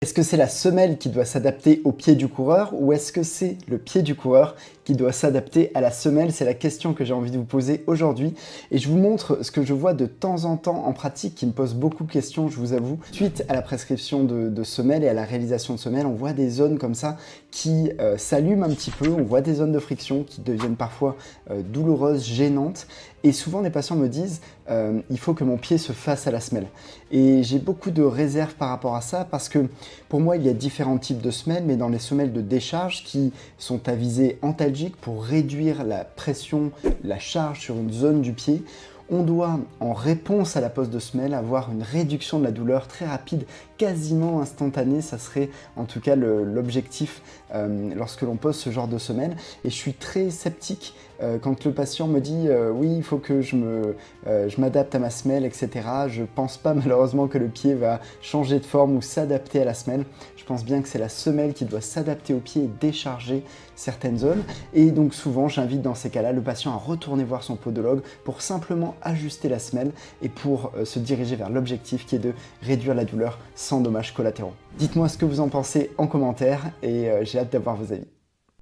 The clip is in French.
Est-ce que c'est la semelle qui doit s'adapter au pied du coureur ou est-ce que c'est le pied du coureur qui doit s'adapter à la semelle? C'est la question que j'ai envie de vous poser aujourd'hui et je vous montre ce que je vois de temps en temps en pratique qui me pose beaucoup de questions, je vous avoue. Suite à la prescription de semelles et à la réalisation de semelles, on voit des zones comme ça qui s'allument un petit peu, on voit des zones de friction qui deviennent parfois douloureuses, gênantes et souvent les patients me disent il faut que mon pied se fasse à la semelle. Et j'ai beaucoup de réserves par rapport à ça parce que pour moi, il y a différents types de semelles, mais dans les semelles de décharge qui sont à visée antalgique pour réduire la pression, la charge sur une zone du pied, on doit, en réponse à la pose de semelle, avoir une réduction de la douleur très rapide, quasiment instantanée. Ça serait en tout cas l'objectif lorsque l'on pose ce genre de semelle. Et je suis très sceptique quand le patient me dit oui, il faut que je m'adapte à ma semelle, etc. Je pense pas malheureusement que le pied va changer de forme ou s'adapter à la semelle. Je pense bien que c'est la semelle qui doit s'adapter au pied et décharger certaines zones. Et donc souvent, j'invite dans ces cas-là le patient à retourner voir son podologue pour simplement ajuster la semelle et pour se diriger vers l'objectif qui est de réduire la douleur sans dommages collatéraux. Dites-moi ce que vous en pensez en commentaire et j'ai hâte d'avoir vos avis.